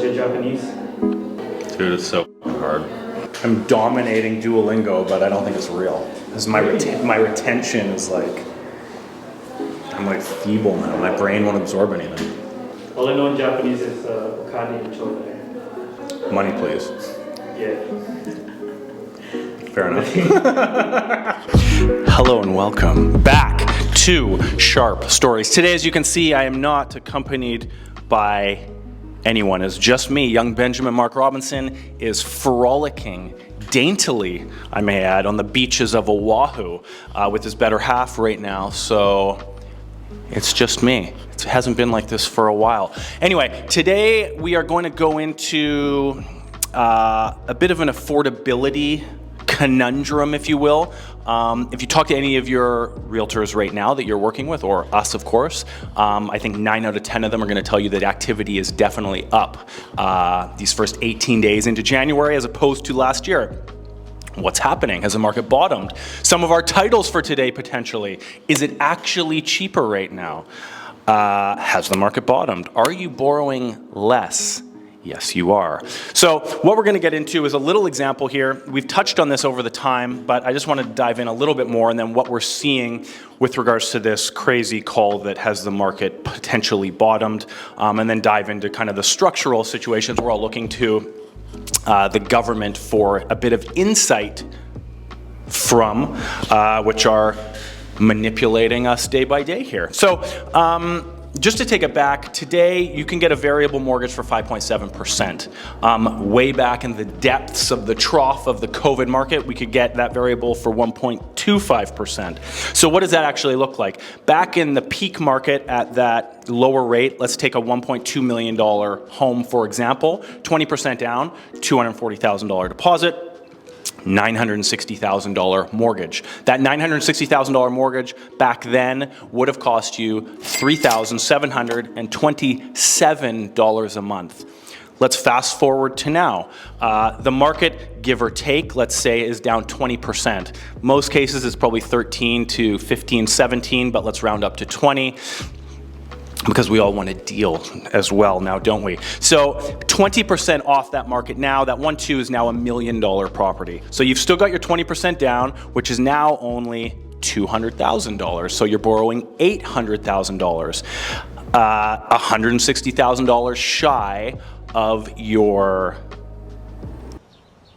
How's your Japanese? Dude, it's so hard. I'm dominating Duolingo, but I don't think it's real. Because my retention is like, I'm like feeble now. My brain won't absorb anything. All I know in Japanese is okani and chodai. Money, please. Yeah. Fair enough. Hello and welcome back to Sharp Stories. Today, as you can see, I am not accompanied by anyone. It's just me. Young Benjamin Mark Robinson is frolicking daintily, I may add, on the beaches of Oahu with his better half right now. So it's just me. It hasn't been like this for a while. Anyway, today we are going to go into a bit of an affordability conundrum, if you will. If you talk to any of your realtors right now that you're working with, or us, of course, I think 9 out of 10 of them are going to tell you that activity is definitely up these first 18 days into January as opposed to last year. What's happening? Has the market bottomed? Some of our titles for today, potentially. Is it actually cheaper right now? Has the market bottomed? Are you borrowing less? Yes, you are. So what we're going to get into is a little example here. We've touched on this over the time, but I just want to dive in a little bit more and then what we're seeing with regards to this crazy call that has the market potentially bottomed, and then dive into kind of the structural situations we're all looking to the government for a bit of insight from, which are manipulating us day by day here. So just to take it back, today you can get a variable mortgage for 5.7%. Way back in the depths of the trough of the COVID market, we could get that variable for 1.25%. So what does that actually look like? Back in the peak market at that lower rate, let's take a $1.2 million home, for example, 20% down, $240,000 deposit, $960,000 mortgage. That $960,000 mortgage back then would have cost you $3,727 a month. Let's fast forward to now. The market, give or take, let's say, is down 20%. Most cases it's probably 13 to 15, 17, but let's round up to 20. Because we all want a deal as well now, don't we? So 20% off that market now, that 1.2 is now $1 million property. So you've still got your 20% down, which is now only $200,000. So you're borrowing $800,000, $160,000 shy of your...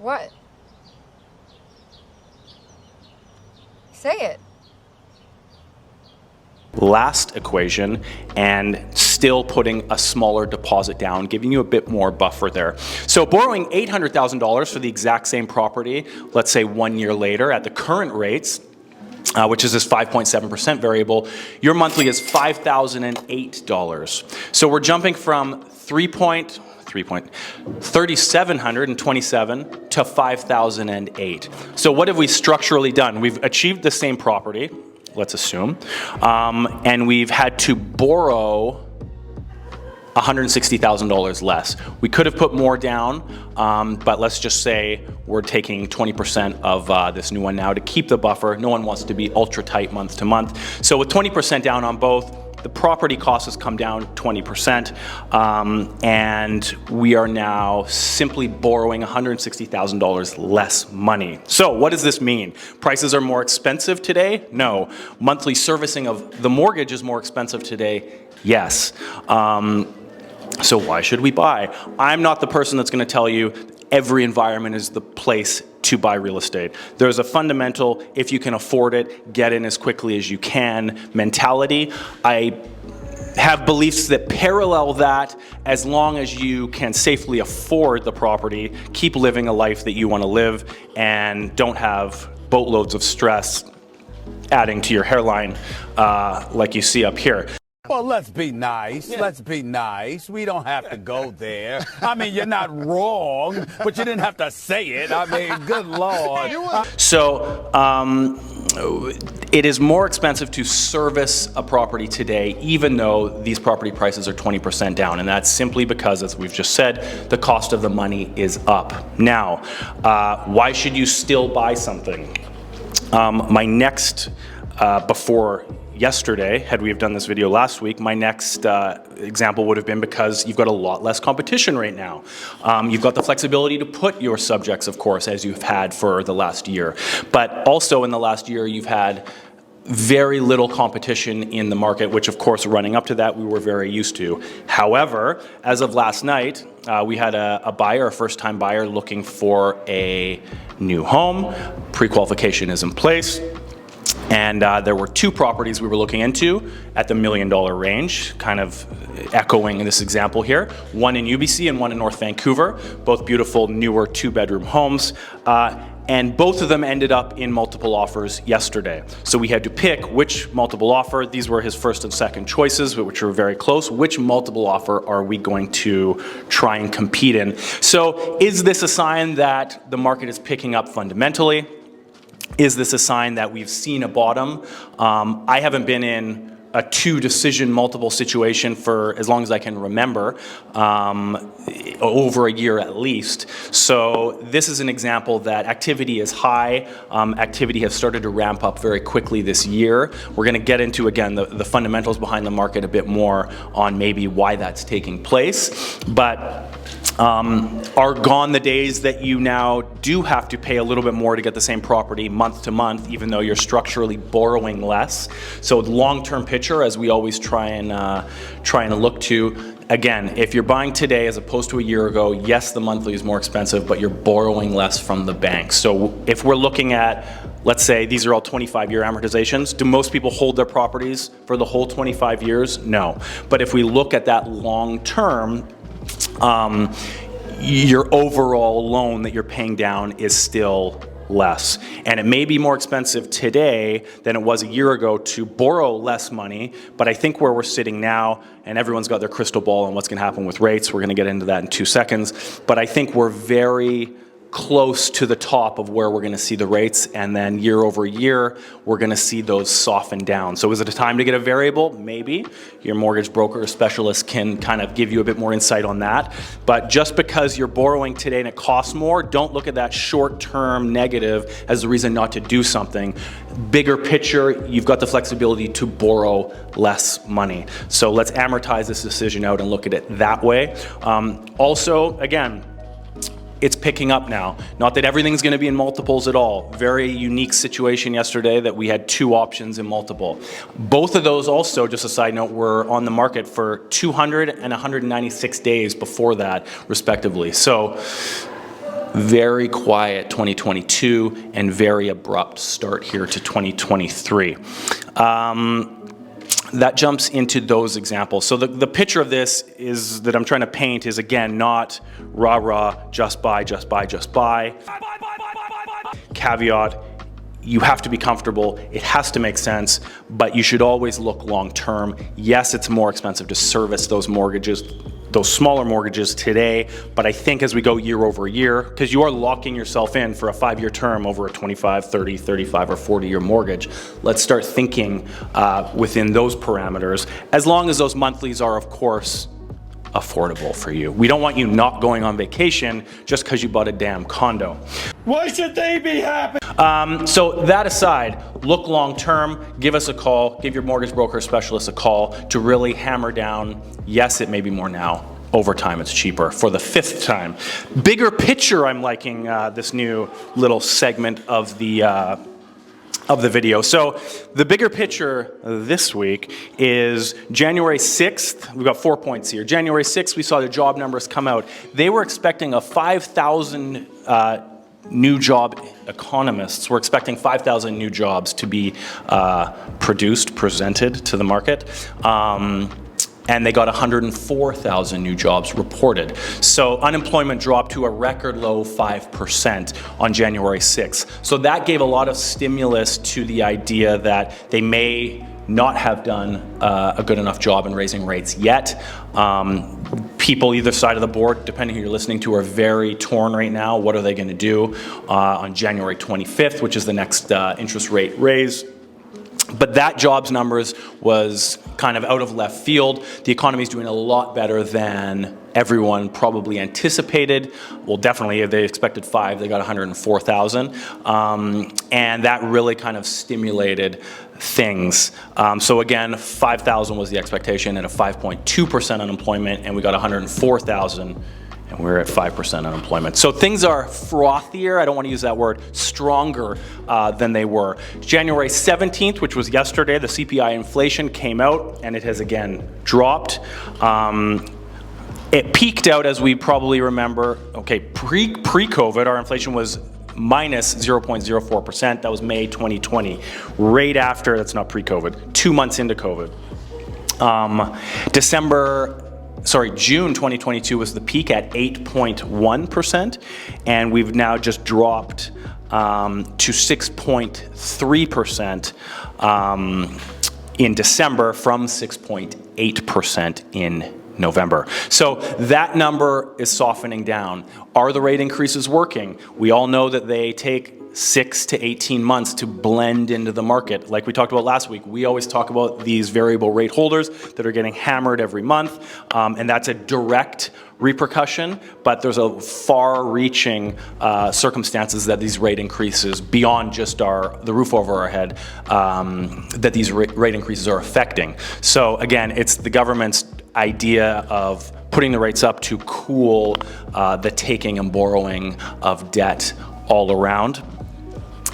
What? Say it. Last equation, and still putting a smaller deposit down, giving you a bit more buffer there. So borrowing $800,000 for the exact same property, let's say 1 year later at the current rates, which is this 5.7% variable, your monthly is $5,008. So we're jumping from $3,727 to $5,008. So what have we structurally done? We've achieved the same property, let's assume, and we've had to borrow $160,000 less. We could have put more down, but let's just say we're taking 20% of this new one now to keep the buffer. No one wants to be ultra tight month to month. So with 20% down on both, the property cost has come down 20%, and we are now simply borrowing $160,000 less money. So what does this mean? Prices are more expensive today? No. Monthly servicing of the mortgage is more expensive today? Yes. So why should we buy? I'm not the person that's going to tell you every environment is the place to buy real estate. There's a fundamental, if you can afford it, get in as quickly as you can mentality. I have beliefs that parallel that. As long as you can safely afford the property, keep living a life that you want to live, and don't have boatloads of stress adding to your hairline like you see up here. Well, let's be nice. Yeah. Let's be nice. We don't have to go there. I mean, you're not wrong, but you didn't have to say it. I mean, good Lord. So it is more expensive to service a property today, even though these property prices are 20% down. And that's simply because, as we've just said, the cost of the money is up. Now, why should you still buy something? My next, before yesterday, had we have done this video last week, my next example would have been because you've got a lot less competition right now. You've got the flexibility to put your subjects, of course, as you've had for the last year. But also in the last year, you've had very little competition in the market, which of course running up to that we were very used to. However, as of last night, we had a buyer, a first-time buyer looking for a new home. Pre-qualification is in place. And there were two properties we were looking into at the $1 million range, kind of echoing this example here. One in UBC and one in North Vancouver, both beautiful, newer two-bedroom homes. And both of them ended up in multiple offers yesterday. So we had to pick which multiple offer. These were his first and second choices, which were very close. Which multiple offer are we going to try and compete in? So is this a sign that the market is picking up fundamentally? Is this a sign that we've seen a bottom? I haven't been in a two-decision multiple situation for as long as I can remember, over a year at least. So this is an example that activity is high. Activity has started to ramp up very quickly this year. We're going to get into, again, the fundamentals behind the market a bit more on maybe why that's taking place. But are gone the days that you now do have to pay a little bit more to get the same property month to month, even though you're structurally borrowing less. So long-term picture, as we always try and look to, again, if you're buying today as opposed to a year ago, yes, the monthly is more expensive, but you're borrowing less from the bank. So if we're looking at, let's say these are all 25-year amortizations, do most people hold their properties for the whole 25 years? No. But if we look at that long-term, your overall loan that you're paying down is still less. And it may be more expensive today than it was a year ago to borrow less money, but I think where we're sitting now, and everyone's got their crystal ball on what's going to happen with rates, we're going to get into that in 2 seconds, but I think we're very close to the top of where we're going to see the rates, and then year over year we're going to see those soften down. So is it a time to get a variable? Maybe. Your mortgage broker or specialist can kind of give you a bit more insight on that. But just because you're borrowing today and it costs more, don't look at that short-term negative as the reason not to do something. Bigger picture, you've got the flexibility to borrow less money. So let's amortize this decision out and look at it that way. Also, again, it's picking up now. Not that everything's going to be in multiples at all. Very unique situation yesterday that we had 2 options in multiple. Both of those also, just a side note, were on the market for 200 and 196 days before that, respectively. So very quiet 2022 and very abrupt start here to 2023. That jumps into those examples. So the picture of this is that I'm trying to paint is, again, not rah-rah, just buy, just buy, just buy. Caveat, you have to be comfortable. It has to make sense, but you should always look long-term. Yes, it's more expensive to service those mortgages, those smaller mortgages today, but I think as we go year over year, because you are locking yourself in for a 5-year term over a 25, 30, 35, or 40-year mortgage, let's start thinking within those parameters, as long as those monthlies are, of course, affordable for you. We don't want you not going on vacation just because you bought a damn condo. Why should they be happy? So that aside, look long-term, give us a call, give your mortgage broker specialist a call to really hammer down, yes, it may be more now. Over time, it's cheaper for the 5th time. Bigger picture, I'm liking this new little segment of the video. So the bigger picture this week is January 6th. We've got 4 points here. January 6th, we saw the job numbers come out. They were expecting a 5,000 new job economists. We're expecting 5,000 new jobs to be presented to the market. And they got 104,000 new jobs reported. So unemployment dropped to a record low 5% on January 6th. So that gave a lot of stimulus to the idea that they may not have done a good enough job in raising rates yet. People either side of the board, depending who you're listening to, are very torn right now. What are they going to do on January 25th, which is the next interest rate raise? But that jobs numbers was kind of out of left field. The economy is doing a lot better than everyone probably anticipated. Well, definitely, if they expected 5, they got 104,000. And that really kind of stimulated things. So again, 5,000 was the expectation, and a 5.2% unemployment, and we got 104,000. And we're at 5% unemployment. So things are frothier, I don't want to use that word, stronger than they were. January 17th, which was yesterday, the CPI inflation came out, and it has again dropped. It peaked out, as we probably remember, okay, pre-COVID, our inflation was minus 0.04%. That was May 2020, right after, that's not pre-COVID, 2 months into COVID. June 2022 was the peak at 8.1%, and we've now just dropped to 6.3% in December from 6.8% in November. So that number is softening down. Are the rate increases working? We all know that they take 6 to 18 months to blend into the market. Like we talked about last week, we always talk about these variable rate holders that are getting hammered every month, and that's a direct repercussion, but there's a far-reaching circumstances that these rate increases, beyond just the roof over our head, that these rate increases are affecting. So again, it's the government's idea of putting the rates up to cool the taking and borrowing of debt all around.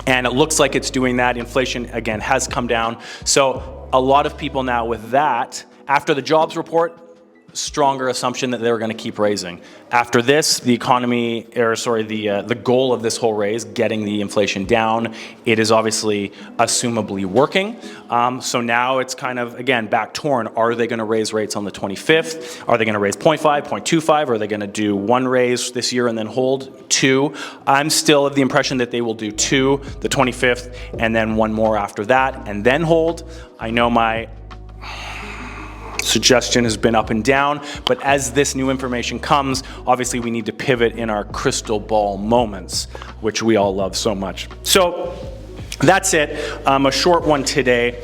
And it looks like it's doing that. Inflation, again, has come down. So a lot of people now with that, after the jobs report, stronger assumption that they were going to keep raising. After this, the goal of this whole raise, getting the inflation down, it is obviously assumably working. So now it's kind of, again, back torn. Are they going to raise rates on the 25th? Are they going to raise 0.5, 0.25? Are they going to do 1 raise this year and then hold 2? I'm still of the impression that they will do 2, the 25th, and then 1 more after that, and then hold. I know my suggestion has been up and down, but as this new information comes, obviously we need to pivot in our crystal ball moments, which we all love so much. So that's it. A short one today.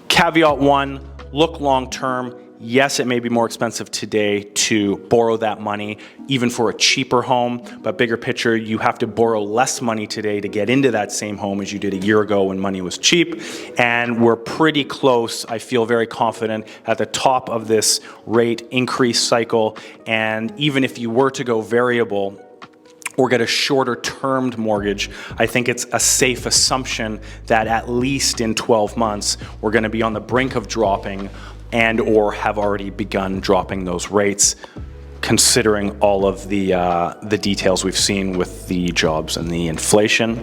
Caveat 1, look long term. Yes, it may be more expensive today to borrow that money, even for a cheaper home, but bigger picture, you have to borrow less money today to get into that same home as you did a year ago when money was cheap. And we're pretty close, I feel very confident, at the top of this rate increase cycle. And even if you were to go variable or get a shorter termed mortgage, I think it's a safe assumption that at least in 12 months, we're going to be on the brink of dropping and or have already begun dropping those rates, considering all of the details we've seen with the jobs and the inflation.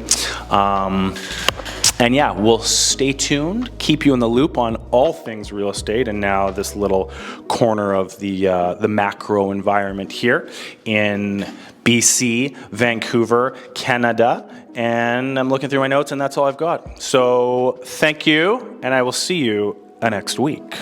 And yeah, we'll stay tuned, keep you in the loop on all things real estate, and now this little corner of the macro environment here in BC, Vancouver, Canada, and I'm looking through my notes and that's all I've got. So thank you, and I will see you next week.